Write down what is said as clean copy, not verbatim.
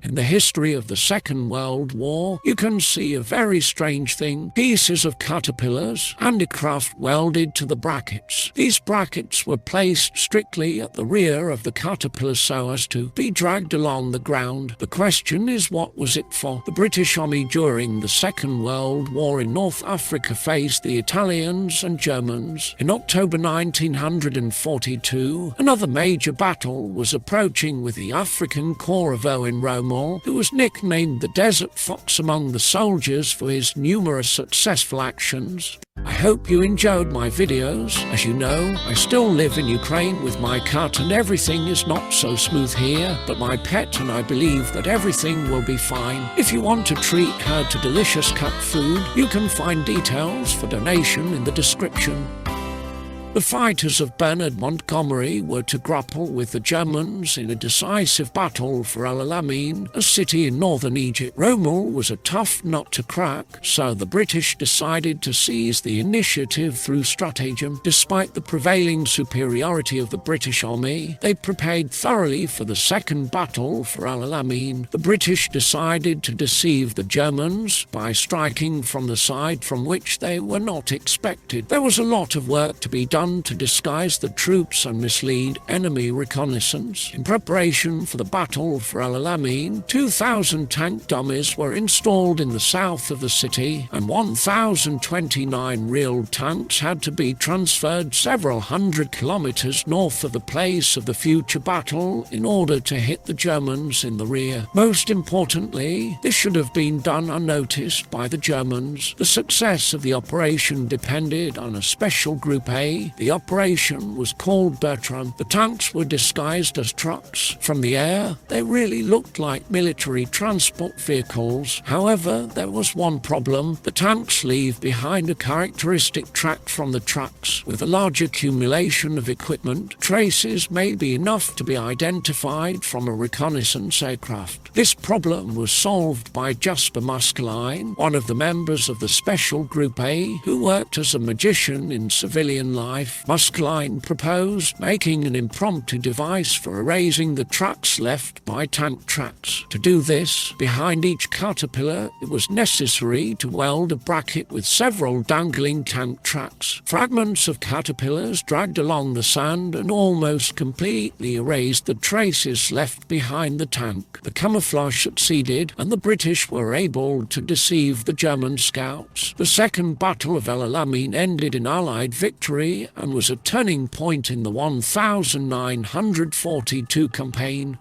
In the history of the Second World War, you can see a very strange thing. Pieces of caterpillars, handicraft welded to the brackets. These brackets were placed strictly at the rear of the caterpillar so as to be dragged along the ground. The question is, what was it for? The British Army during the Second World War in North Africa faced the Italians and Germans. In October 1942, another major battle was approaching with the African Corps of Owen Rommel, who was nicknamed the Desert Fox among the soldiers for his numerous successful actions. I hope you enjoyed my videos. As you know, I still live in Ukraine with my cat and everything is not so smooth here, but my pet and I believe that everything will be fine. If you want to treat her to delicious cat food, you can find details for donation in the description. The fighters of Bernard Montgomery were to grapple with the Germans in a decisive battle for El Alamein, a city in northern Egypt. Rommel was a tough nut to crack, so the British decided to seize the initiative through stratagem. Despite the prevailing superiority of the British army, they prepared thoroughly for the second battle for El Alamein. The British decided to deceive the Germans by striking from the side from which they were not expected. There was a lot of work to be done to disguise the troops and mislead enemy reconnaissance. In preparation for the battle for El Alamein, 2,000 tank dummies were installed in the south of the city, and 1,029 real tanks had to be transferred several hundred kilometers north of the place of the future battle in order to hit the Germans in the rear. Most importantly, this should have been done unnoticed by the Germans. The success of the operation depended on a special Group A. The operation was called Bertram. The tanks were disguised as trucks. From the air, they really looked like military transport vehicles. However, there was one problem. The tanks leave behind a characteristic track from the trucks. With a large accumulation of equipment, traces may be enough to be identified from a reconnaissance aircraft. This problem was solved by Jasper Muskeline, one of the members of the Special Group A, who worked as a magician in civilian life. Muskeline proposed making an impromptu device for erasing the tracks left by tank tracks. To do this, behind each caterpillar, it was necessary to weld a bracket with several dangling tank tracks. Fragments of caterpillars dragged along the sand and almost completely erased the traces left behind the tank. The camouflage succeeded, and the British were able to deceive the German scouts. The Second Battle of El Alamein ended in Allied victory and was a turning point in the 1942 campaign.